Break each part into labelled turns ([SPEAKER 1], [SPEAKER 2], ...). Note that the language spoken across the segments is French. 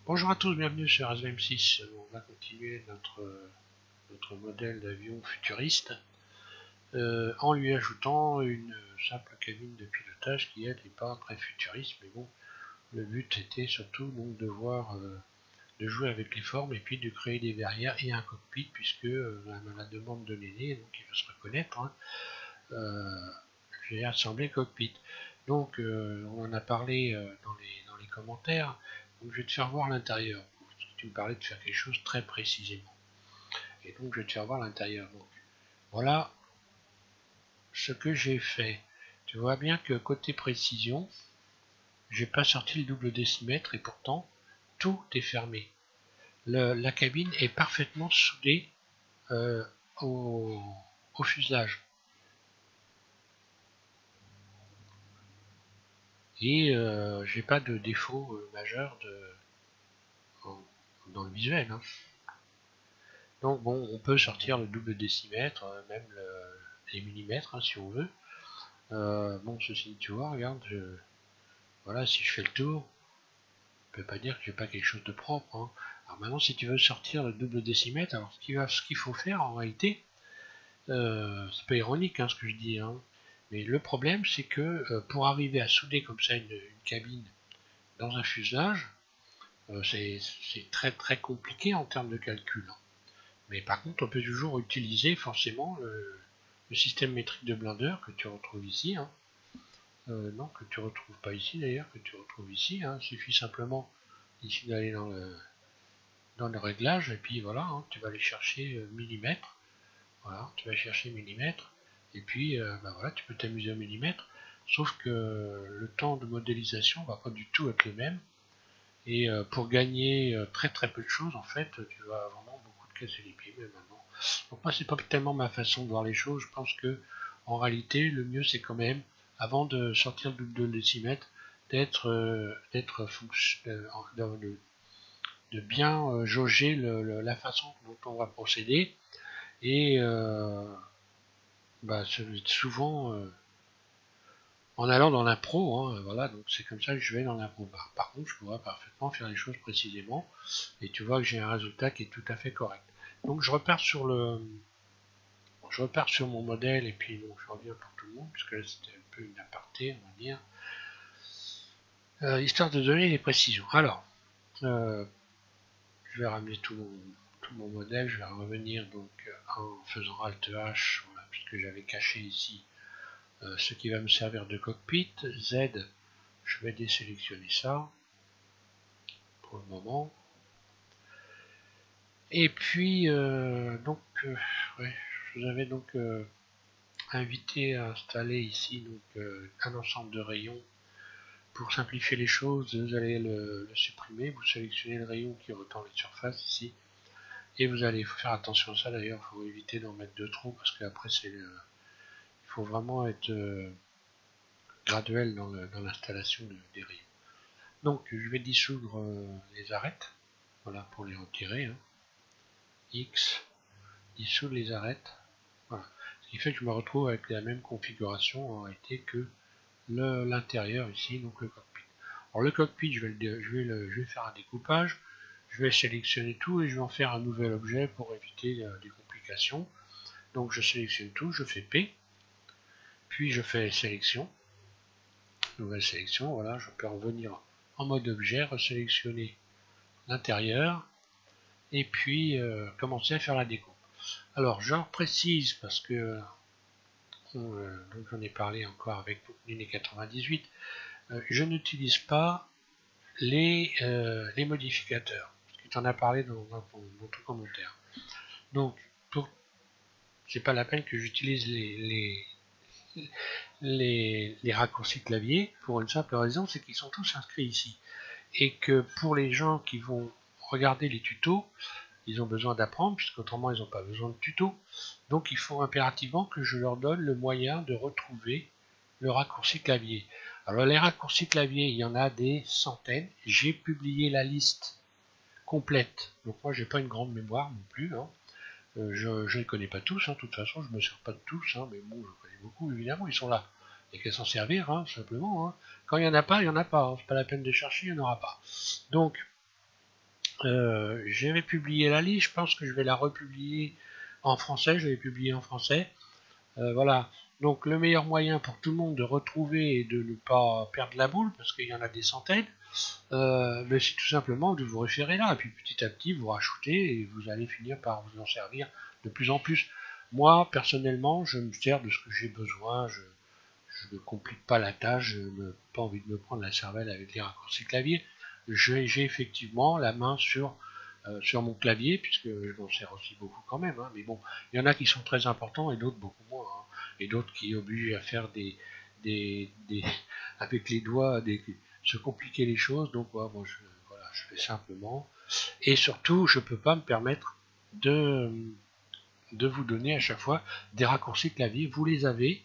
[SPEAKER 1] Bonjour à tous, bienvenue sur SVM6. On va continuer notre modèle d'avion futuriste en lui ajoutant une simple cabine de pilotage qui elle n'est pas très futuriste, mais bon, le but était surtout donc de de jouer avec les formes et puis de créer des verrières et un cockpit, puisque la demande de l'aîné, donc il veut se reconnaître, hein, j'ai assemblé cockpit. Donc on en a parlé dans les commentaires, donc je vais te faire voir l'intérieur. Tu me parlais de faire quelque chose très précisément. Et donc je vais te faire voir l'intérieur. Donc voilà ce que j'ai fait. Tu vois bien que côté précision, j'ai pas sorti le double décimètre et pourtant tout est fermé. La cabine est parfaitement soudée euh, au, au fuselage. Et j'ai pas de défaut majeur dans le visuel. Hein. Donc bon, on peut sortir le double décimètre, même les millimètres hein, si on veut. Bon, ceci, tu vois, regarde, voilà, si je fais le tour, je peux pas dire que j'ai pas quelque chose de propre. Hein. Alors maintenant, si tu veux sortir le double décimètre, alors ce qu'il faut faire en réalité, c'est pas ironique hein, ce que je dis, hein, mais le problème c'est que pour arriver à souder comme ça une cabine dans un fuselage, c'est très très compliqué en termes de calcul. Hein. Mais par contre, on peut toujours utiliser forcément le système métrique de Blender que tu retrouves ici. Hein. Non, que tu retrouves pas ici d'ailleurs, que tu retrouves ici. Hein. Il suffit simplement ici d'aller dans le réglage et puis voilà, hein, tu vas aller chercher millimètres. Voilà, tu vas chercher millimètres et puis bah voilà, tu peux t'amuser au millimètre. Sauf que le temps de modélisation va pas du tout être le même. Et pour gagner très très peu de choses, en fait, tu vas vraiment beaucoup te casser les pieds maintenant. Donc moi, c'est pas tellement ma façon de voir les choses. Je pense que en réalité, le mieux c'est quand même, avant de sortir le double décimètre, d'être de bien jauger la façon dont on va procéder et bah, souvent en allant dans l'impro, hein, voilà, donc c'est comme ça que je vais dans l'impro. Par contre, je pourrais parfaitement faire les choses précisément, et tu vois que j'ai un résultat qui est tout à fait correct. Donc je repars sur mon modèle, et puis bon, je reviens pour tout le monde, puisque là c'était un peu une aparté, on va dire, histoire de donner les précisions. Alors, je vais ramener tout mon modèle, je vais revenir donc en faisant Alt H, voilà, puisque j'avais caché ici ce qui va me servir de cockpit. Z, je vais désélectionner ça pour le moment. Et puis, ouais, je vous avais donc invité à installer ici donc, un ensemble de rayons. Pour simplifier les choses, vous allez le supprimer, vous sélectionnez le rayon qui retend les surfaces ici. Et vous allez faire attention à ça d'ailleurs, il faut éviter d'en mettre de trop parce qu'après il faut vraiment être graduel dans l'installation des rayons. Donc je vais dissoudre les arêtes, voilà pour les retirer. Hein. X, dissoudre les arêtes, voilà. Ce qui fait que je me retrouve avec la même configuration en réalité que l'intérieur ici, donc le cockpit. Alors le cockpit, je vais faire un découpage, je vais sélectionner tout et je vais en faire un nouvel objet pour éviter des complications. Donc je sélectionne tout, je fais P, puis je fais sélection, nouvelle sélection, voilà, je peux revenir en mode objet, resélectionner l'intérieur, et puis commencer à faire la découpe. Alors je précise parce que donc j'en ai parlé encore avec Linné 98, je n'utilise pas les modificateurs, parce que tu en as parlé dans ton commentaire. Donc c'est pas la peine que j'utilise les raccourcis clavier pour une simple raison, c'est qu'ils sont tous inscrits ici. Et que pour les gens qui vont regarder les tutos, ils ont besoin d'apprendre, puisqu'autrement ils n'ont pas besoin de tutos. Donc il faut impérativement que je leur donne le moyen de retrouver le raccourci clavier. Alors les raccourcis clavier, il y en a des centaines. J'ai publié la liste complète. Donc moi j'ai pas une grande mémoire non plus. Hein. Je ne les connais pas tous, hein. De toute façon je me sers pas de tous, hein. Mais bon je connais beaucoup évidemment, ils sont là. Et qu'à s'en servir, hein, simplement. Hein. Quand il n'y en a pas, il n'y en a pas. Hein. C'est pas la peine de chercher, il n'y en aura pas. Donc J'avais publié la liste, je pense que je vais la republier en français, je l'ai publié en français. Voilà, donc le meilleur moyen pour tout le monde de retrouver et de ne pas perdre la boule, parce qu'il y en a des centaines, mais c'est tout simplement de vous référer là, et puis petit à petit vous rajoutez et vous allez finir par vous en servir de plus en plus. Moi, personnellement, je me sers de ce que j'ai besoin, je ne complique pas la tâche, je n'ai pas envie de me prendre la cervelle avec les raccourcis clavier. J'ai effectivement la main sur mon clavier, puisque je m'en sers aussi beaucoup quand même, hein, mais bon, il y en a qui sont très importants et d'autres beaucoup moins, hein, et d'autres qui obligent à faire avec les doigts, se compliquer les choses, donc voilà, je fais simplement, et surtout, je ne peux pas me permettre de vous donner à chaque fois des raccourcis clavier, vous les avez,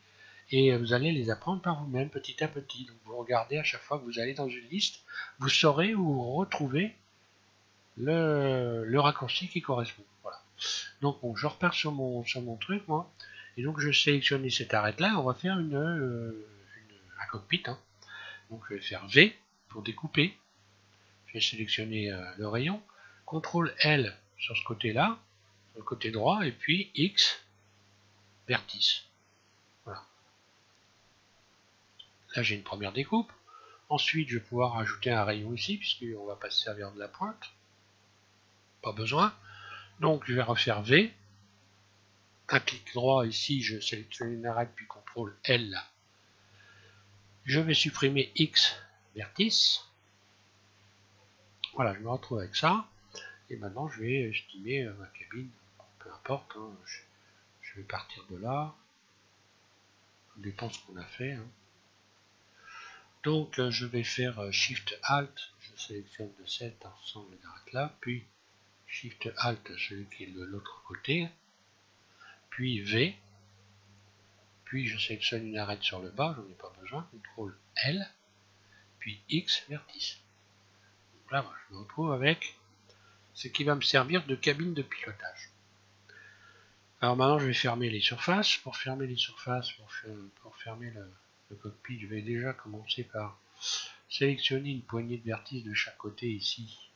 [SPEAKER 1] et vous allez les apprendre par vous-même petit à petit. Donc vous regardez à chaque fois que vous allez dans une liste, vous saurez où retrouver le raccourci qui correspond. Voilà. Donc bon, je repars sur mon truc, moi, et donc je sélectionne cette arête là, on va faire un cockpit, hein. Donc je vais faire V pour découper, je vais sélectionner le rayon, CTRL L sur ce côté là, sur le côté droit, et puis X, vertice. Voilà. Là j'ai une première découpe. Ensuite je vais pouvoir ajouter un rayon ici, puisqu'on ne va pas se servir de la pointe. Pas besoin. Donc je vais refaire V. Un clic droit ici, je sélectionne une arête, puis CTRL L. Je vais supprimer X, vertice. Voilà, je me retrouve avec ça. Et maintenant je vais estimer ma cabine. Peu importe, hein, je vais partir de là. Ça dépend de ce qu'on a fait, hein. Donc je vais faire Shift Alt, je sélectionne de cet ensemble d'arêtes là, puis Shift Alt, celui qui est de l'autre côté, puis V, puis je sélectionne une arête sur le bas, j'en ai pas besoin, CTRL L, puis X, vertice. Donc là, je me retrouve avec ce qui va me servir de cabine de pilotage. Alors maintenant, je vais fermer les surfaces. Pour fermer les surfaces, pour fermer le cockpit, je vais déjà commencer par sélectionner une poignée de vertices de chaque côté ici.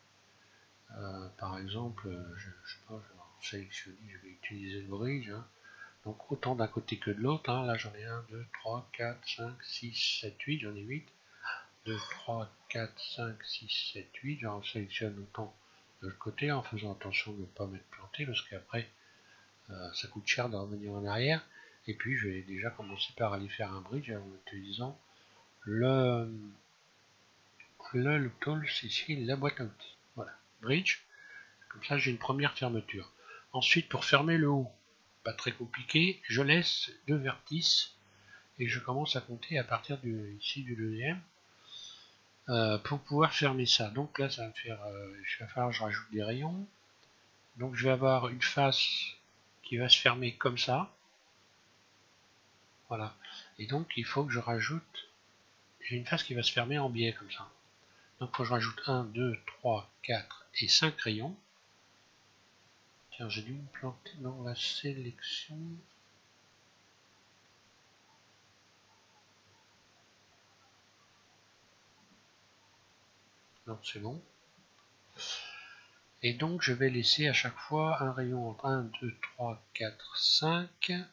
[SPEAKER 1] Par exemple, je sais pas, je vais utiliser le bridge, hein. Donc autant d'un côté que de l'autre, hein. Là j'en ai 1, 2, 3, 4, 5, 6, 7, 8, j'en ai 8. 2, 3, 4, 5, 6, 7, 8, j'en sélectionne autant de l'autre côté en faisant attention de ne pas m'être planté parce qu'après ça coûte cher de revenir en arrière. Et puis je vais déjà commencer par aller faire un bridge en utilisant le tool, c'est ici la boîte à outils. Voilà, bridge. Comme ça, j'ai une première fermeture. Ensuite, pour fermer le haut, pas très compliqué, je laisse 2 vertices et je commence à compter à partir ici du deuxième pour pouvoir fermer ça. Donc là, ça va me faire, il va falloir que je rajoute des rayons. Donc je vais avoir une face qui va se fermer comme ça. Voilà. Et donc il faut que je rajoute, j'ai une face qui va se fermer en biais comme ça. Donc il faut que je rajoute 1, 2, 3, 4 et 5 rayons. Tiens, j'ai dû me planter dans la sélection. Non, c'est bon. Et donc je vais laisser à chaque fois un rayon entre 1, 2, 3, 4, 5. Et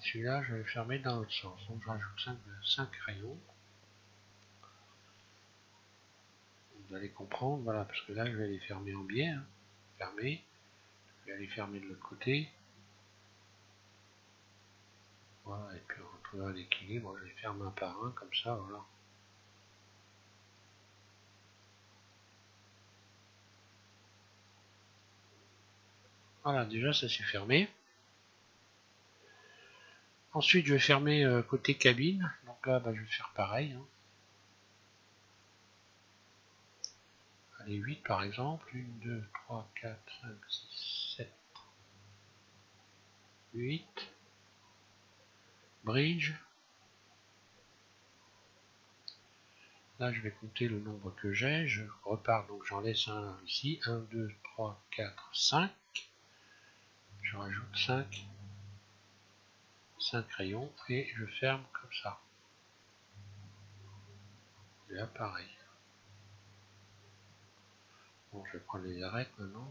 [SPEAKER 1] celui-là, je vais le fermer dans l'autre sens. Donc je rajoute 5 rayons. Vous allez comprendre, voilà, parce que là, je vais les fermer en biais. Hein. Fermer. Je vais aller fermer de l'autre côté. Voilà, et puis on retrouvera l'équilibre. Je les ferme un par un, comme ça, voilà. Voilà, déjà, ça s'est fermé. Ensuite, je vais fermer côté cabine. Donc là, je vais faire pareil. Hein. Allez, 8 par exemple. 1, 2, 3, 4, 5, 6, 7, 8. Bridge. Là, je vais compter le nombre que j'ai. Je repars, donc j'en laisse un ici. 1, 2, 3, 4, 5. Je rajoute 5 rayons et je ferme comme ça. Et là, pareil. Bon, je vais prendre les arêtes maintenant.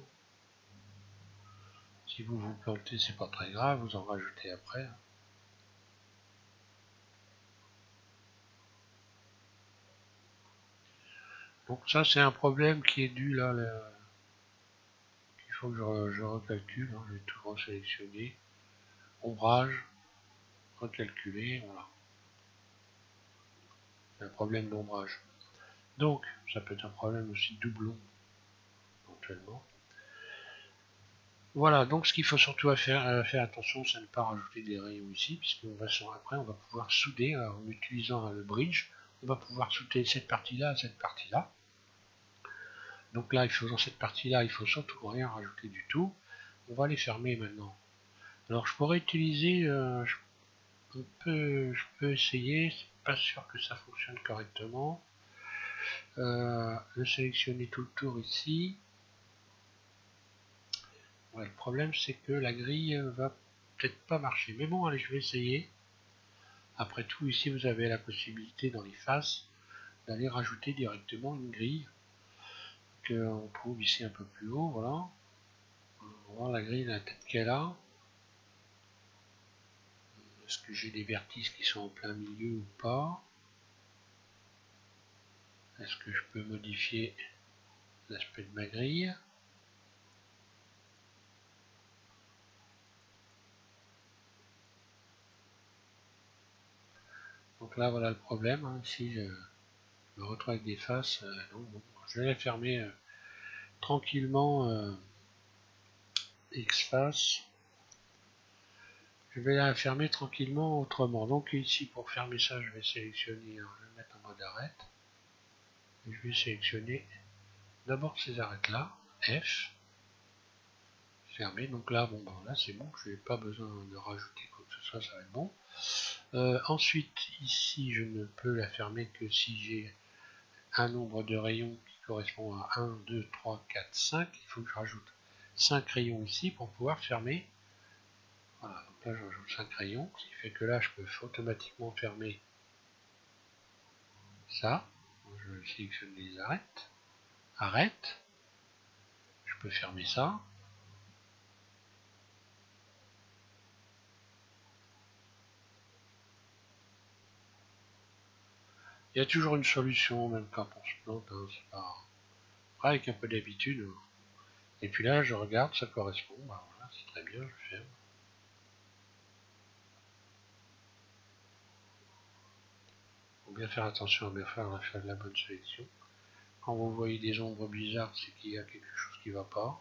[SPEAKER 1] Si vous vous plantez, c'est pas très grave, vous en rajoutez après. Donc ça, c'est un problème qui est dû là. Il faut que je recalcule. Hein. Je vais tout resélectionner. Ombrage, recalculer, voilà. C'est un problème d'ombrage. Donc, ça peut être un problème aussi de doublon, éventuellement. Voilà, donc ce qu'il faut surtout faire attention, c'est de ne pas rajouter des rayons ici, puisque après on va pouvoir souder, en utilisant le bridge, on va pouvoir souder cette partie-là à cette partie-là. Donc là, dans cette partie-là, il faut surtout rien rajouter du tout. On va les fermer maintenant. Alors je pourrais utiliser, je peux essayer, c'est pas sûr que ça fonctionne correctement. De sélectionner tout le tour ici. Ouais, le problème c'est que la grille va peut-être pas marcher. Mais bon, allez, je vais essayer. Après tout, ici vous avez la possibilité dans les faces d'aller rajouter directement une grille qu'on trouve ici un peu plus haut. Voilà. On va voir la grille, la tête qu'elle a. Est-ce que j'ai des vertices qui sont en plein milieu ou pas? Est-ce que je peux modifier l'aspect de ma grille? Donc là, voilà le problème. Hein. Ici, je me retrouve avec des faces. Donc, bon, je vais la fermer tranquillement. X-face. Je vais la fermer tranquillement autrement. Donc ici, pour fermer ça, je vais sélectionner, alors, je vais mettre en mode arrête. Et je vais sélectionner d'abord ces arêtes-là, F. Fermer. Donc là, bon, ben, là c'est bon. Je n'ai pas besoin de rajouter quoi que ce soit, ça va être bon. Ensuite, ici, je ne peux la fermer que si j'ai un nombre de rayons qui correspond à 1, 2, 3, 4, 5. Il faut que je rajoute 5 rayons ici pour pouvoir fermer. Voilà, donc là je rajoute 5 rayons, ce qui fait que là je peux automatiquement fermer ça. Je sélectionne les arêtes. Arrête. Je peux fermer ça. Il y a toujours une solution, même quand on se plante, hein, c'est pas... Avec un peu d'habitude. Et puis là, je regarde, ça correspond. Bah voilà, c'est très bien, je ferme. Il faut bien faire attention à bien faire la bonne sélection. Quand vous voyez des ombres bizarres, c'est qu'il y a quelque chose qui ne va pas.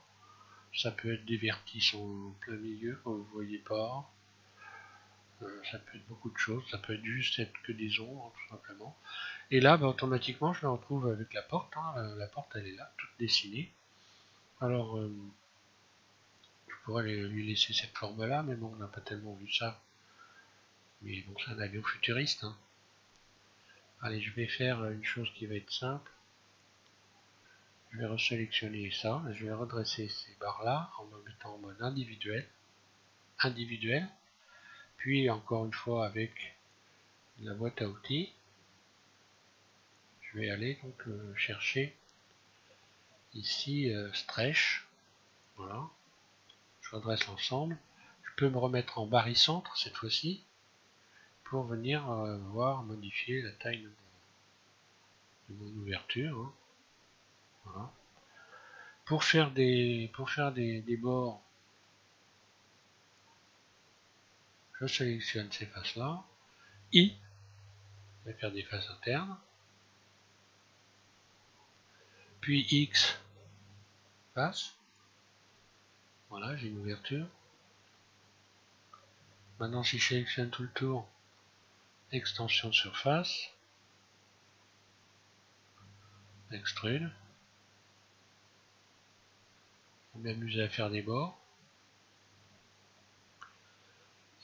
[SPEAKER 1] Ça peut être des vertices en plein milieu quand vous ne voyez pas. Ça peut être beaucoup de choses. Ça peut être juste être que des ombres, tout simplement. Et là, bah, automatiquement, je me retrouve avec la porte. Hein. La porte, elle est là, toute dessinée. Alors, je pourrais lui laisser cette forme-là, mais bon, on n'a pas tellement vu ça. Mais bon, c'est un avion futuriste. Hein. Allez, je vais faire une chose qui va être simple. Je vais resélectionner ça. Je vais redresser ces barres-là en me mettant en mode individuel. Puis, encore une fois, avec la boîte à outils, je vais aller donc chercher ici stretch. Voilà. Je redresse l'ensemble. Je peux me remettre en barycentre cette fois-ci pour venir voir modifier la taille de mon ouverture. Hein. Voilà. Pour faire des bords, je sélectionne ces faces-là. I, je vais faire des faces internes. Puis X, face. Voilà, j'ai une ouverture. Maintenant, si je sélectionne tout le tour, extension surface, extrude. Je vais m'amuser à faire des bords.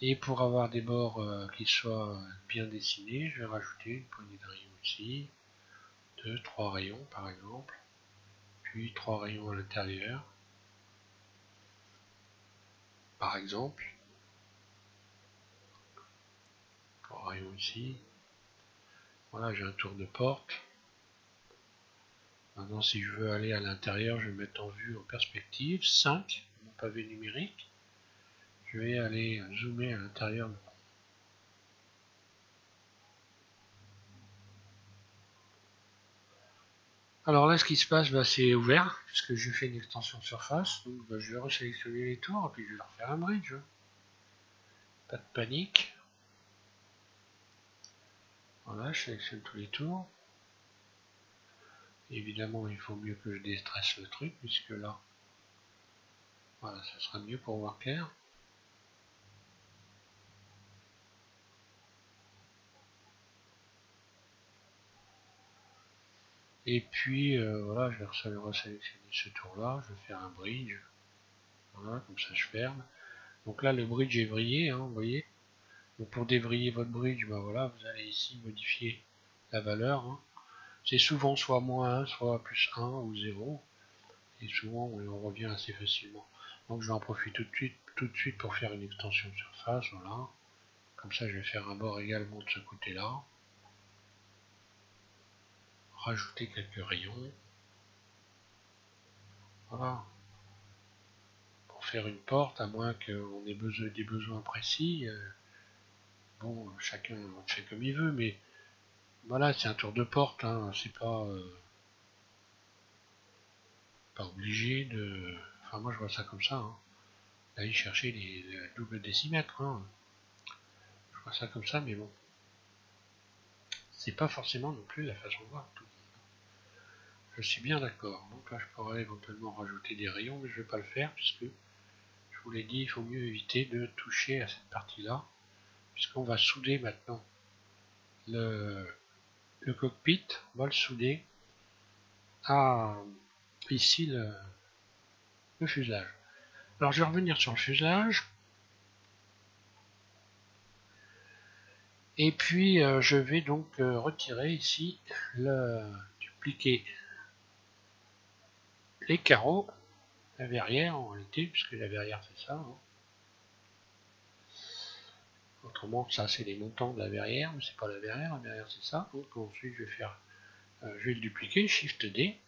[SPEAKER 1] Et pour avoir des bords qui soient bien dessinés, je vais rajouter une poignée de rayons ici. 2, 3 rayons par exemple. Puis 3 rayons à l'intérieur. Par exemple. 3 rayons ici. Voilà, j'ai un tour de porte. Maintenant, si je veux aller à l'intérieur, je vais mettre en vue en perspective 5, mon pavé numérique. Je vais aller zoomer à l'intérieur. Alors là, ce qui se passe, c'est ouvert, puisque je fais une extension de surface. Donc je vais resélectionner les tours, et puis je vais refaire un bridge. Pas de panique. Voilà, je sélectionne tous les tours. Évidemment, il faut mieux que je déstresse le truc, puisque là, voilà, ça sera mieux pour voir clair. Et puis, voilà, je vais resélectionner ce tour-là, je vais faire un bridge. Voilà, comme ça je ferme. Donc là, le bridge est vrillé, hein, vous voyez. Donc pour dévriller votre bridge, ben voilà, vous allez ici modifier la valeur. Hein. C'est souvent soit moins 1, soit plus 1 ou 0. Et souvent, on revient assez facilement. Donc je vais en profiter tout de suite pour faire une extension de surface, voilà. Comme ça, je vais faire un bord également de ce côté-là. Rajouter quelques rayons. Voilà. Pour faire une porte, à moins qu'on ait des besoins précis. Bon, chacun fait comme il veut, mais voilà, c'est un tour de porte, hein, c'est pas obligé de... Enfin, moi je vois ça comme ça, hein. D'aller chercher les doubles décimètres, hein. Je vois ça comme ça, mais bon. C'est pas forcément non plus la façon de voir tout. Je suis bien d'accord. Donc là, je pourrais éventuellement rajouter des rayons, mais je ne vais pas le faire, puisque, je vous l'ai dit, il faut mieux éviter de toucher à cette partie-là, puisqu'on va souder maintenant le cockpit, on va le souder à ici le fuselage. Alors je vais revenir sur le fuselage. Et puis je vais donc retirer ici, dupliquer les carreaux, la verrière en réalité, puisque la verrière c'est ça. Hein. Autrement, ça c'est les montants de la verrière, mais c'est pas la verrière c'est ça. Donc ensuite je vais faire, je vais le dupliquer, Shift D,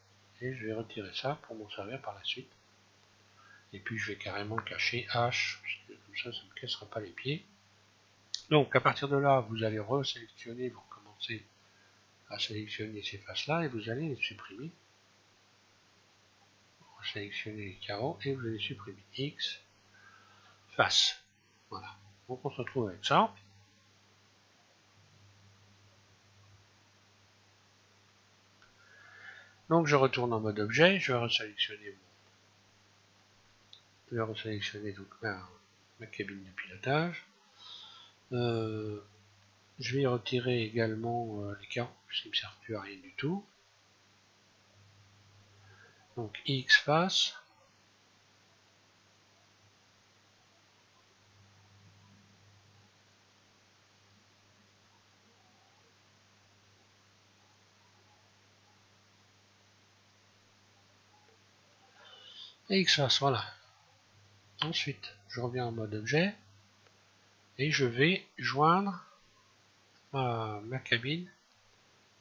[SPEAKER 1] et je vais retirer ça pour m'en servir par la suite. Et puis je vais carrément cacher H, puisque comme ça ne me cassera pas les pieds. Donc à partir de là, vous allez resélectionner, vous recommencez à sélectionner ces faces-là et vous allez les supprimer. Sélectionner les carreaux et vous allez supprimer X, face. Voilà. Donc on se retrouve avec ça. Donc je retourne en mode objet, je vais resélectionner donc ma cabine de pilotage. Je vais retirer également les carreaux, ça ne me sert plus à rien du tout. Donc X face. Et X face, voilà. Ensuite, je reviens en mode objet et je vais joindre ma cabine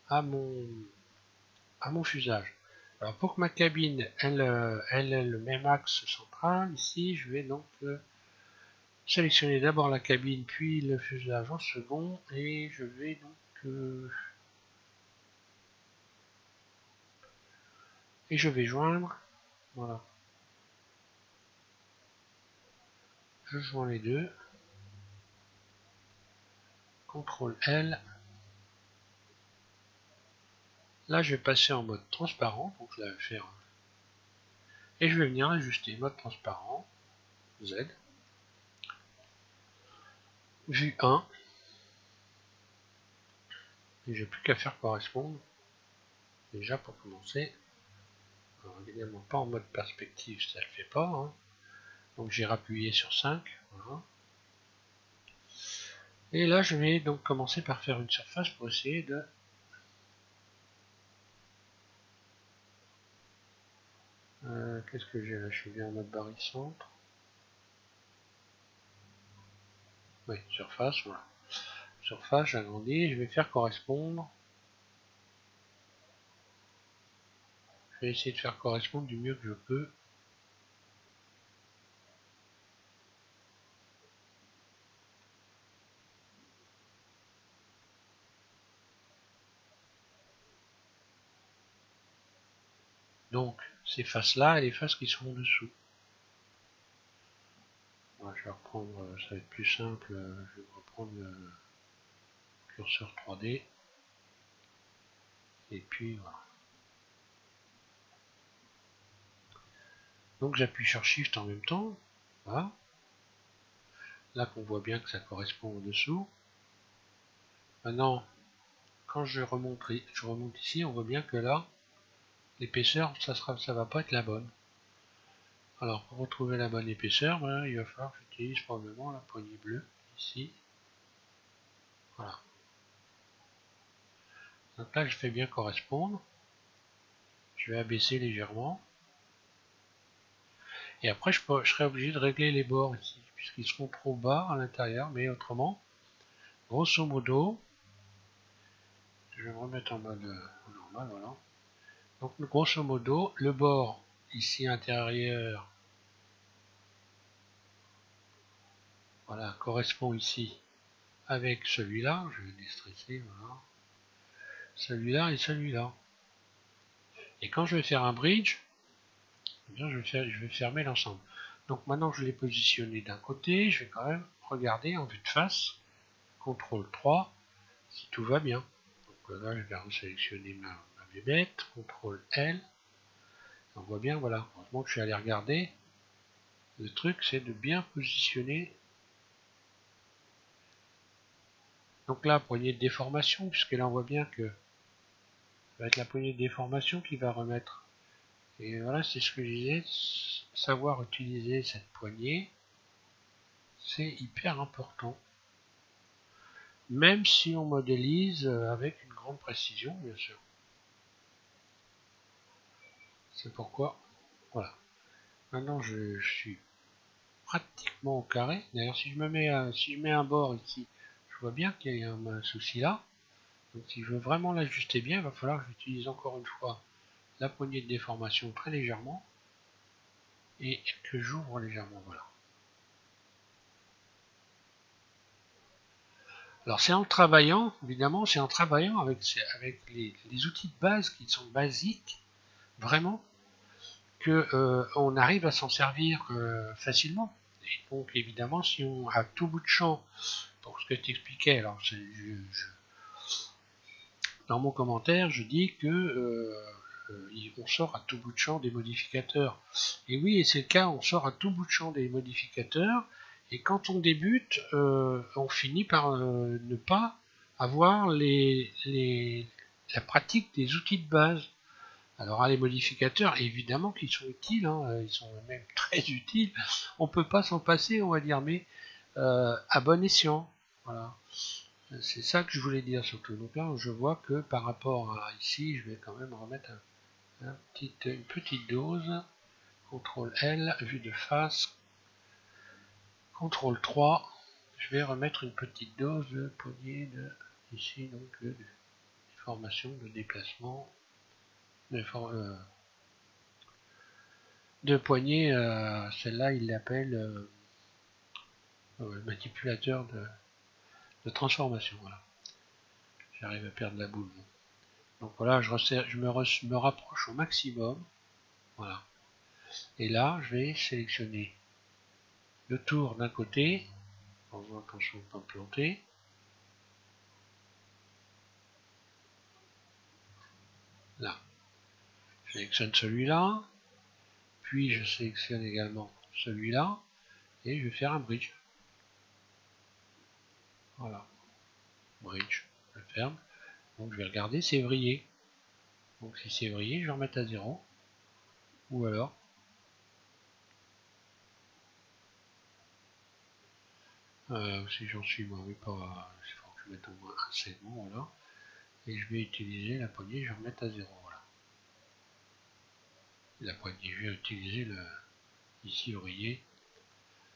[SPEAKER 1] à mon fuselage. Alors pour que ma cabine elle ait le même axe central, ici je vais donc sélectionner d'abord la cabine puis le fuselage en second et je vais donc et je vais joindre, voilà, je joins les deux, CTRL L, là je vais passer en mode transparent, donc je vais faire, et je vais venir ajuster mode transparent, Z, vue 1, et j'ai plus qu'à faire correspondre, déjà pour commencer. Alors, évidemment pas en mode perspective, ça le fait pas, hein. Donc j'ai rappuyé sur 5, voilà. Et là je vais donc commencer par faire une surface pour essayer de qu'est-ce que j'ai là? Je suis bien en mode barycentre. Oui, surface, voilà. Surface, j'agrandis, je vais faire correspondre Je vais essayer de faire correspondre du mieux que je peux. Donc, ces faces-là et les faces qui sont en dessous. Voilà, je vais reprendre, ça va être plus simple, je vais reprendre le curseur 3D. Et puis voilà. Donc j'appuie sur Shift en même temps. Voilà. Là qu'on voit bien que ça correspond au dessous. Maintenant, quand je remonte ici, on voit bien que là, l'épaisseur, ça va pas être la bonne. Alors pour retrouver la bonne épaisseur, ben, il va falloir que j'utilise probablement la poignée bleue ici. Voilà. Donc là, je fais bien correspondre. Je vais abaisser légèrement. Et après, je serai obligé de régler les bords ici, puisqu'ils seront trop bas à l'intérieur, mais autrement, grosso modo, je vais me remettre en mode normal, voilà. Donc grosso modo, le bord ici intérieur, voilà, correspond ici avec celui-là. Je vais déstresser, voilà. Celui-là et celui-là. Et quand je vais faire un bridge, eh bien, je vais fermer l'ensemble. Donc maintenant que je l'ai positionné d'un côté, je vais quand même regarder en vue de face, CTRL 3, si tout va bien. Donc là, je vais resélectionner ma bébête, CTRL L. On voit bien, voilà. Heureusement que je suis allé regarder. Le truc, c'est de bien positionner. Donc là, poignée de déformation, puisque là, on voit bien que ça va être la poignée de déformation qui va remettre. Et voilà, c'est ce que je disais. Savoir utiliser cette poignée, c'est hyper important. Même si on modélise avec une grande précision, bien sûr. C'est pourquoi, voilà. Maintenant, je suis pratiquement au carré. D'ailleurs, si je mets un bord ici, je vois bien qu'il y a un souci là. Donc si je veux vraiment l'ajuster bien, il va falloir que j'utilise encore une fois la poignée de déformation très légèrement et que j'ouvre légèrement, voilà. Alors c'est en travaillant, évidemment, c'est en travaillant avec les outils de base qui sont basiques, vraiment, que on arrive à s'en servir facilement. Et donc évidemment, si on a tout bout de champ, pour ce que tu expliquais, alors dans mon commentaire, je dis que on sort à tout bout de champ des modificateurs. Et oui, et c'est le cas, on sort à tout bout de champ des modificateurs. Et quand on débute, on finit par ne pas avoir la pratique des outils de base. Alors les modificateurs, évidemment qu'ils sont utiles, hein, ils sont même très utiles. On peut pas s'en passer, on va dire, mais à bon escient. Voilà. C'est ça que je voulais dire surtout. Donc là, je vois que par rapport à ici, je vais quand même remettre une petite dose. CTRL L, vue de face. CTRL 3. Je vais remettre une petite dose de poignée de ici, donc de déformation, de déplacement, de poignée. Celle-là, il l'appelle manipulateur de transformation. Voilà. J'arrive à perdre la boule. Donc voilà, je me rapproche au maximum. Voilà. Et là, je vais sélectionner le tour d'un côté. On voit attention de ne pas me planter. Là. Je sélectionne celui-là. Puis je sélectionne également celui-là. Et je vais faire un bridge. Voilà. Bridge. Je ferme. Donc je vais regarder, c'est vrillé. Donc si c'est vrillé, je vais remettre à 0. Ou alors, si j'en suis, moi, oui, pas, il faut que je mette au moins un segment, voilà. Et je vais utiliser la poignée, je vais remettre à 0, voilà. La poignée, je vais utiliser le ici oreiller.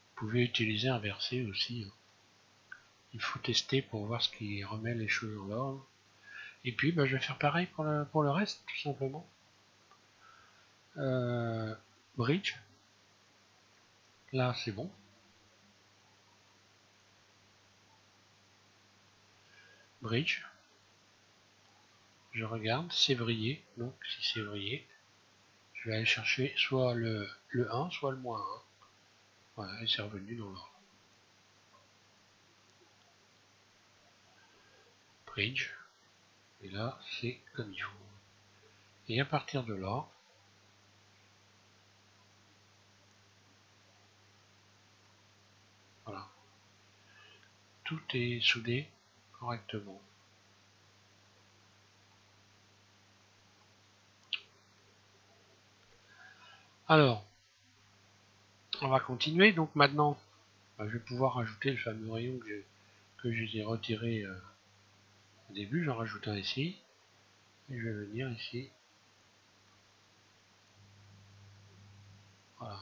[SPEAKER 1] Vous pouvez utiliser inversé aussi. Hein. Il faut tester pour voir ce qui remet les choses en ordre. Et puis, bah, je vais faire pareil pour le reste, tout simplement. Bridge. Là, c'est bon. Bridge. Je regarde, février. Donc, si février, je vais aller chercher soit le 1, soit le moins 1. Voilà, et c'est revenu dans l'ordre. Bridge. Et là, c'est comme il faut. Et à partir de là, voilà, tout est soudé correctement. Alors, on va continuer. Donc maintenant, je vais pouvoir ajouter le fameux rayon que j'ai retiré au début. J'en rajoute un ici. Et je vais venir ici. Voilà.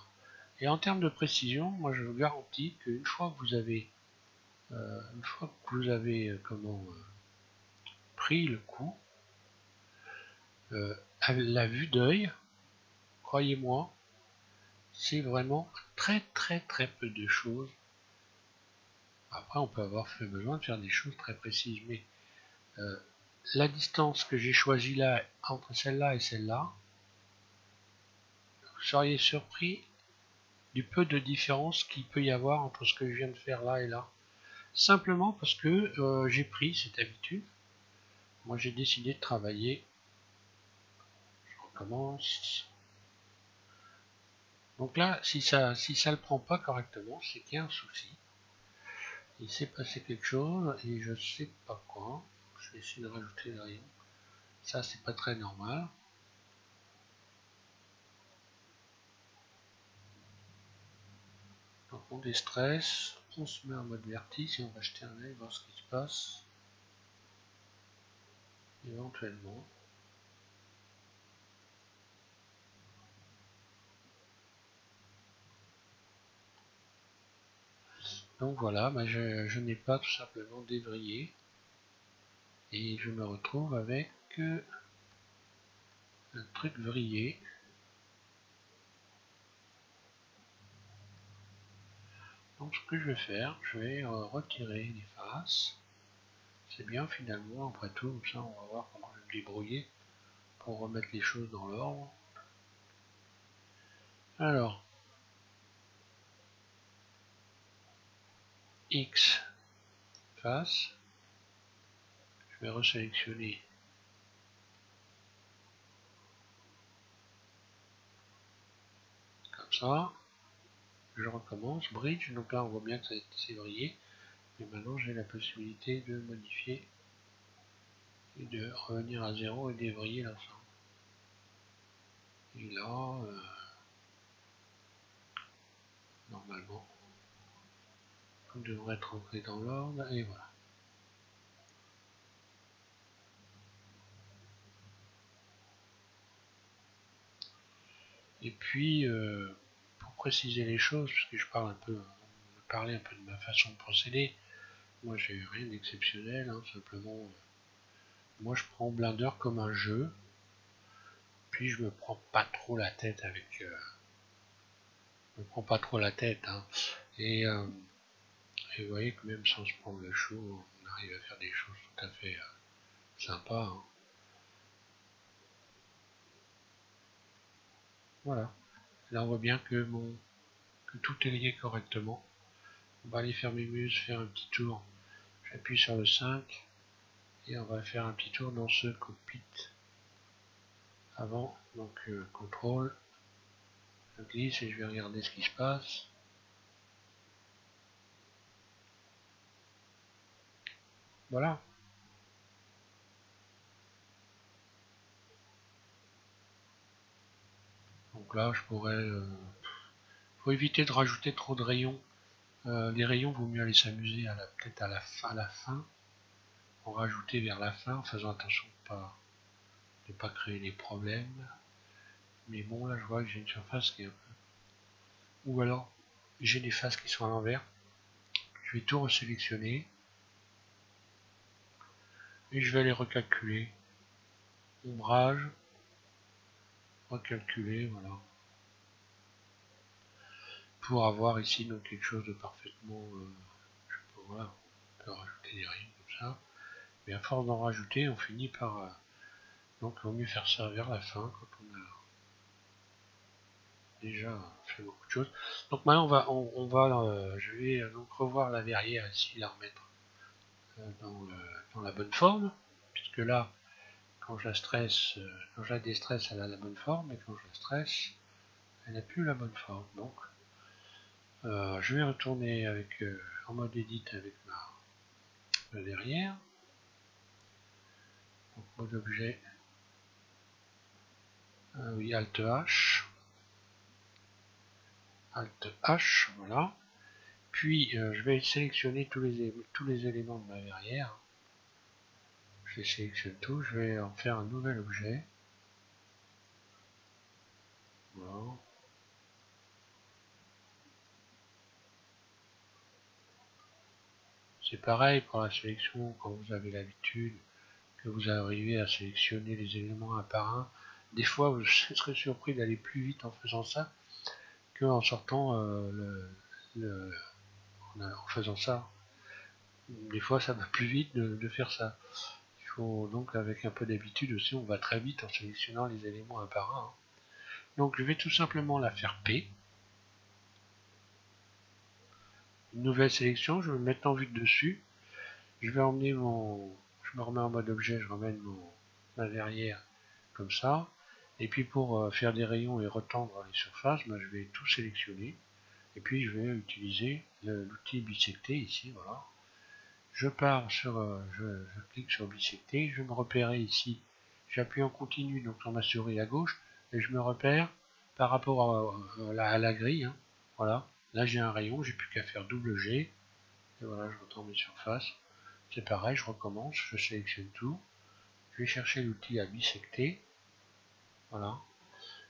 [SPEAKER 1] Et en termes de précision, moi je vous garantis qu'une fois que vous avez pris le coup, à la vue d'œil, croyez-moi, c'est vraiment très peu de choses. Après, on peut avoir fait besoin de faire des choses très précises, mais la distance que j'ai choisie là, entre celle-là et celle-là, vous seriez surpris du peu de différence qu'il peut y avoir entre ce que je viens de faire là et là. Simplement parce que j'ai pris cette habitude. Moi, j'ai décidé de travailler. Je recommence. Donc là, si ça le prend pas correctement, c'est qu'il y a un souci. Il s'est passé quelque chose et je sais pas quoi. Je vais essayer de rajouter le rayon. Ça, c'est pas très normal. Donc on déstresse, on se met en mode vertige et on va jeter un œil, voir ce qui se passe. Éventuellement. Donc voilà, je n'ai pas tout simplement dévrillé. Et je me retrouve avec un truc vrillé. Donc ce que je vais faire, je vais retirer les faces. C'est bien finalement, après tout, comme ça on va voir comment je vais me débrouiller pour remettre les choses dans l'ordre. Alors, X face, je vais resélectionner comme ça, je recommence, bridge, donc là on voit bien que c'est vrillé, mais maintenant j'ai la possibilité de modifier et de revenir à 0 et dévriller l'ensemble. Et là, normalement, tout devrait être rentré dans l'ordre, et voilà. Et puis, pour préciser les choses, puisque je parlais un peu de ma façon de procéder, moi j'ai rien d'exceptionnel, hein, simplement, moi je prends Blender comme un jeu, puis je me prends pas trop la tête avec, je me prends pas trop la tête, hein, et vous voyez que même sans se prendre le chou, on arrive à faire des choses tout à fait sympas, hein. Voilà. Là on voit bien que tout est lié correctement. On va aller faire Mémuse, faire un petit tour. J'appuie sur le 5 et on va faire un petit tour dans ce cockpit avant. Donc contrôle, je glisse et je vais regarder ce qui se passe. Voilà. Donc là je pourrais... faut éviter de rajouter trop de rayons. Les rayons, vaut mieux aller s'amuser peut-être à la fin. En rajouter vers la fin en faisant attention de ne pas créer des problèmes. Mais bon, là je vois que j'ai une surface qui est un peu... Ou alors j'ai des faces qui sont à l'envers. Je vais tout resélectionner. Et je vais les recalculer. Ombrage. recalculer, voilà, pour avoir ici donc quelque chose de parfaitement, je sais pas, voilà, on peut rajouter des rayons comme ça, mais à force d'en rajouter, on finit par, donc il vaut mieux faire ça vers la fin quand on a déjà fait beaucoup de choses. Donc maintenant je vais donc revoir la verrière ici, la remettre dans la bonne forme, puisque là, quand je la stresse, quand je la déstresse, elle a la bonne forme, et quand je la stresse, elle n'a plus la bonne forme. Donc, je vais retourner en mode edit avec ma verrière. Donc, mode objet, oui, Alt H, Alt H, voilà. Puis, je vais sélectionner tous les éléments de ma verrière. Je les sélectionne tous, je vais en faire un nouvel objet. Voilà. C'est pareil pour la sélection quand vous avez l'habitude, que vous arrivez à sélectionner les éléments un par un. Des fois, vous serez surpris d'aller plus vite en faisant ça qu'en sortant en faisant ça. Des fois, ça va plus vite de faire ça. Il faut donc, avec un peu d'habitude aussi, on va très vite en sélectionnant les éléments un par un. Donc, je vais tout simplement la faire P. Une nouvelle sélection, je vais me mettre en vue de dessus. Je vais emmener je me remets en mode objet, je ramène ma verrière comme ça. Et puis pour faire des rayons et retendre les surfaces, je vais tout sélectionner. Et puis je vais utiliser l'outil bisecter ici, voilà. Je pars je clique sur bisecter, je vais me repérer ici. J'appuie en continu donc sur ma souris à gauche et je me repère par rapport à la grille. Hein. Voilà, là j'ai un rayon, j'ai plus qu'à faire double G. Et voilà, je retends mes surfaces. C'est pareil, je recommence, je sélectionne tout. Je vais chercher l'outil à bisecter. Voilà.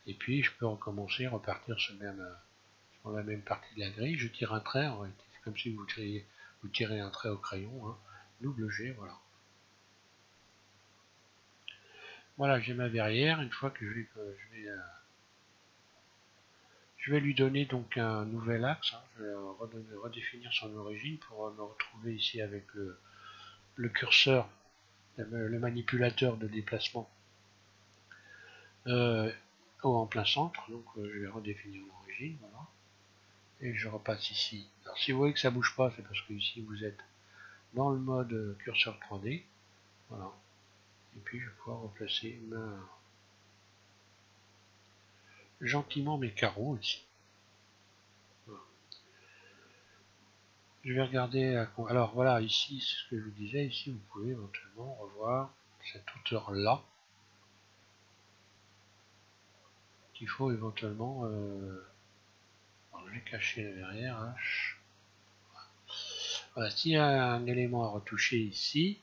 [SPEAKER 1] Et puis je peux recommencer, repartir sur la même partie de la grille. Je tire un trait, en réalité. C'est comme si vous tirez un trait au crayon. Hein. Double G, voilà. Voilà, j'ai ma verrière. Une fois que je vais lui donner donc un nouvel axe. Hein. Je vais redéfinir son origine pour me retrouver ici avec le curseur, le manipulateur de déplacement en plein centre. Donc je vais redéfinir l'origine. Voilà. Et je repasse ici. Alors si vous voyez que ça bouge pas, c'est parce que ici vous êtes dans le mode curseur 3D. Voilà. Et puis je vais pouvoir replacer gentiment mes carreaux ici. Voilà. Je vais regarder. Alors voilà, ici, c'est ce que je vous disais. Ici, vous pouvez éventuellement revoir cette hauteur-là. Qu'il faut éventuellement. Alors, je vais cacher la verrière. H. Voilà, s'il y a un élément à retoucher ici,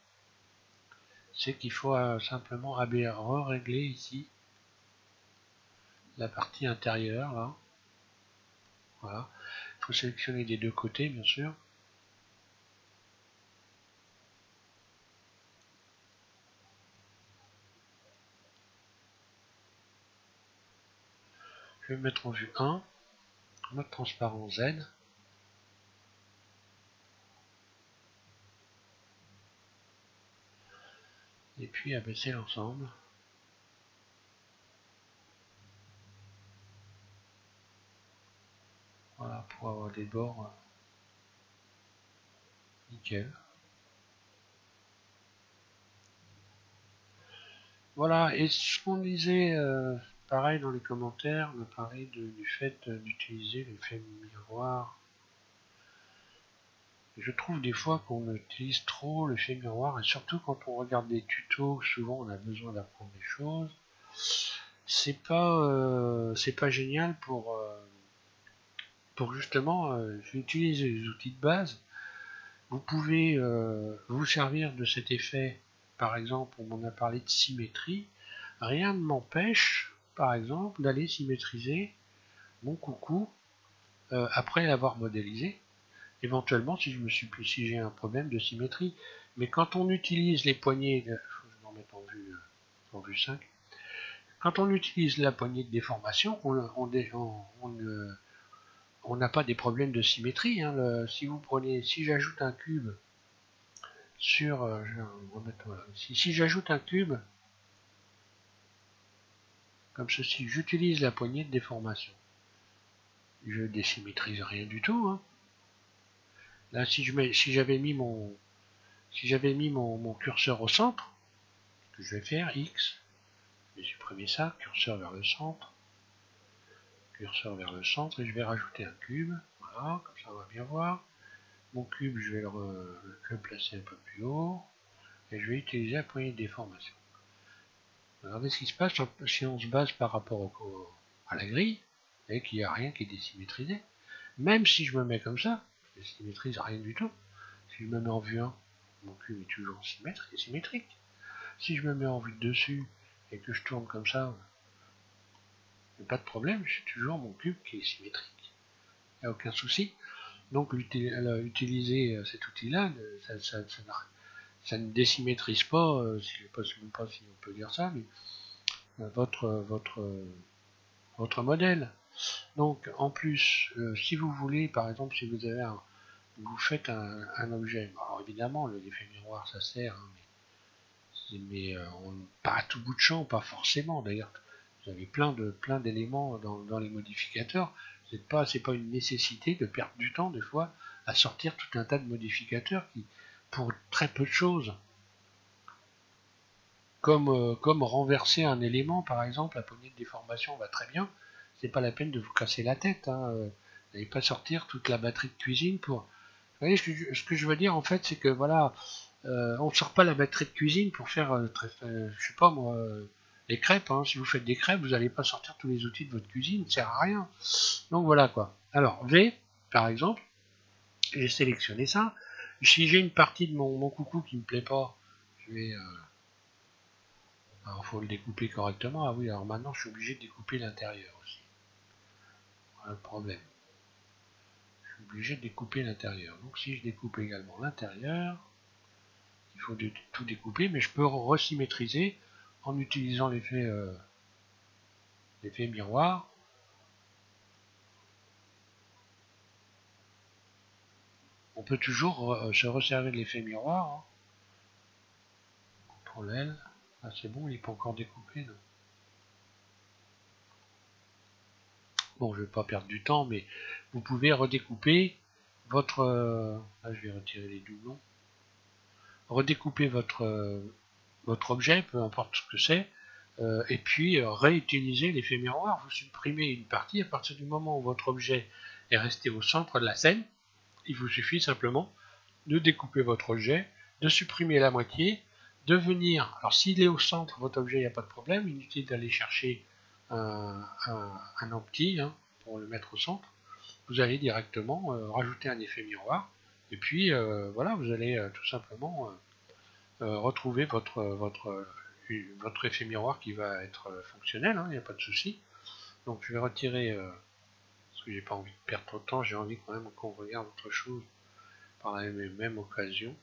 [SPEAKER 1] c'est qu'il faut simplement régler ici la partie intérieure là. Voilà. Il faut sélectionner des deux côtés bien sûr. Je vais me mettre en vue 1, mode transparent Z. Et puis abaisser l'ensemble. Voilà, pour avoir des bords nickel. Voilà, et ce qu'on disait pareil dans les commentaires, on a parlé du fait d'utiliser l'effet miroir. Je trouve des fois qu'on utilise trop l'effet miroir, et surtout quand on regarde des tutos, souvent on a besoin d'apprendre des choses. C'est pas génial pour justement utiliser les outils de base. Vous pouvez vous servir de cet effet, par exemple, on en a parlé de symétrie. Rien ne m'empêche, par exemple, d'aller symétriser mon coucou après l'avoir modélisé. Éventuellement, si j'ai un problème de symétrie. Mais quand on utilise les poignées, faut que je m'en mette en vue 5. Quand on utilise la poignée de déformation, on n'a pas des problèmes de symétrie. Hein. Si j'ajoute un cube sur, si j'ajoute un cube comme ceci, j'utilise la poignée de déformation. Je désymétrise rien du tout. Hein. Là, si j'avais mis mon curseur au centre, ce que je vais faire, X, je vais supprimer ça, curseur vers le centre, et je vais rajouter un cube. Voilà, comme ça on va bien voir. Mon cube, je vais le placer un peu plus haut, et je vais utiliser la poignée de déformation. Regardez ce qui se passe si on se base par rapport à la grille, et qu'il n'y a rien qui est désymétrisé. Même si je me mets comme ça, je ne symétrise rien du tout. Si je me mets en vue 1, mon cube est toujours symétrique. Si je me mets en vue de dessus et que je tourne comme ça, il n'y a pas de problème, j'ai toujours mon cube qui est symétrique. Il n'y a aucun souci. Donc utiliser cet outil-là, ça ne désymétrise pas, je ne sais même pas si on peut dire ça, mais votre modèle. Donc en plus, si vous voulez, par exemple, si vous avez vous faites un objet, alors évidemment l'effet miroir ça sert, hein, mais pas à tout bout de champ, pas forcément. D'ailleurs, vous avez plein d'éléments dans les modificateurs. C'est pas une nécessité de perdre du temps des fois à sortir tout un tas de modificateurs qui, pour très peu de choses, comme renverser un élément, par exemple, la poignée de déformation va très bien. C'est pas la peine de vous casser la tête. Hein. Vous n'allez pas sortir toute la batterie de cuisine pour. Vous voyez ce que je veux dire en fait, c'est que voilà, on ne sort pas la batterie de cuisine pour faire, je sais pas moi, les crêpes. Hein. Si vous faites des crêpes, vous n'allez pas sortir tous les outils de votre cuisine, ça sert à rien. Donc voilà quoi. Alors V, par exemple, j'ai sélectionné ça. Si j'ai une partie de mon coucou qui me plaît pas, je vais. Alors faut le découper correctement. Ah oui, alors maintenant je suis obligé de découper l'intérieur aussi. Voilà le problème. Je suis obligé de découper l'intérieur. Donc si je découpe également l'intérieur, il faut tout découper, mais je peux resymétriser en utilisant l'effet miroir. On peut toujours se resservir de l'effet miroir. Hein. CTRL L. Ah c'est bon, il n'est pas encore découpé. Non. Bon, je ne vais pas perdre du temps, mais vous pouvez redécouper votre... là, je vais retirer les doublons. Redécouper votre objet, peu importe ce que c'est, et puis réutiliser l'effet miroir. Vous supprimez une partie à partir du moment où votre objet est resté au centre de la scène. Il vous suffit simplement de découper votre objet, de supprimer la moitié, de venir. Alors s'il est au centre, votre objet, il n'y a pas de problème. Inutile d'aller chercher un empty hein, pour le mettre au centre. Vous allez directement rajouter un effet miroir. Et puis voilà, vous allez tout simplement retrouver votre effet miroir qui va être fonctionnel, il n'y a pas de souci. Donc je vais retirer, parce que j'ai pas envie de perdre trop de temps, j'ai envie quand même qu'on regarde autre chose par la même occasion.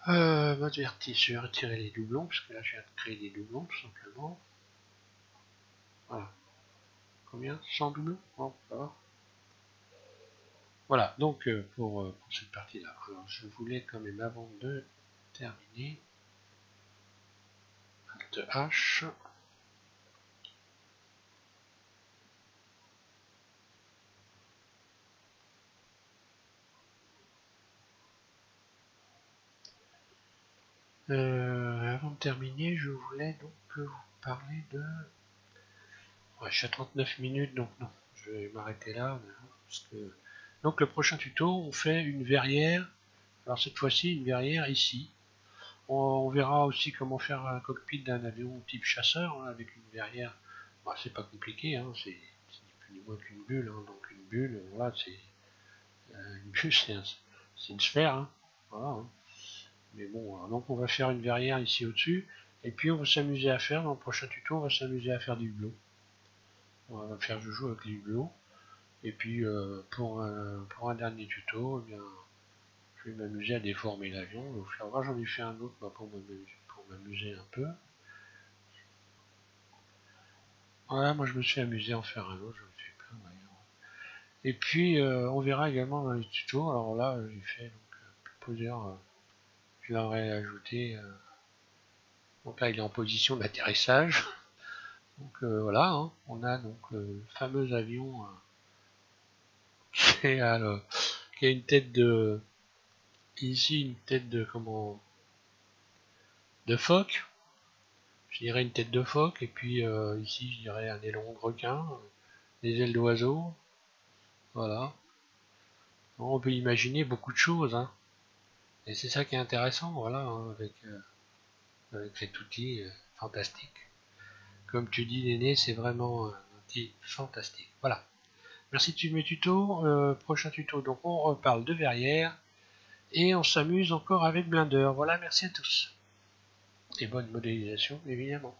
[SPEAKER 1] Mode vertice, je vais retirer les doublons, parce que là je viens de créer des doublons tout simplement. Voilà. Combien 100 doublons. Bon, ça va. Voilà, donc pour cette partie-là. Alors je voulais quand même, avant de terminer, Alt H. Avant de terminer, je voulais donc vous parler de... Ouais, je suis à 39 minutes, donc non, je vais m'arrêter là. Parce que... Donc le prochain tuto, on fait une verrière. Alors cette fois-ci, une verrière ici. On verra aussi comment faire un cockpit d'un avion type chasseur, hein, avec une verrière. Bah, c'est pas compliqué, hein, c'est ni plus ni moins qu'une bulle. Hein, donc une bulle, voilà, c'est... une bulle, c'est une sphère. Hein, voilà, hein. Mais bon, alors, donc on va faire une verrière ici au-dessus. Et puis on va s'amuser à faire, dans le prochain tuto, on va s'amuser à faire du hublot. On va faire joujou avec les hublots. Et puis pour un dernier tuto, eh bien, je vais m'amuser à déformer l'avion. J'en ai fait un autre bah, pour m'amuser un peu. Voilà, moi je me suis amusé à en faire un autre, je me suis plein d'ailleurs. Et puis on verra également dans les tutos. Alors là, j'ai fait donc, plusieurs. Je leur ai ajouté. Donc là, il est en position d'atterrissage. Donc voilà, hein, on a donc le fameux avion qui, qui a une tête de. Ici, une tête de comment. De phoque. Je dirais une tête de phoque. Et puis ici, je dirais un aileron de requin. Des ailes d'oiseau. Voilà. On peut imaginer beaucoup de choses, hein. Et c'est ça qui est intéressant, voilà, hein, avec cet outil fantastique. Comme tu dis, Néné, c'est vraiment un outil fantastique. Voilà. Merci de mes tutos. Prochain tuto, donc on reparle de verrière et on s'amuse encore avec Blender. Voilà, merci à tous. Et bonne modélisation, évidemment.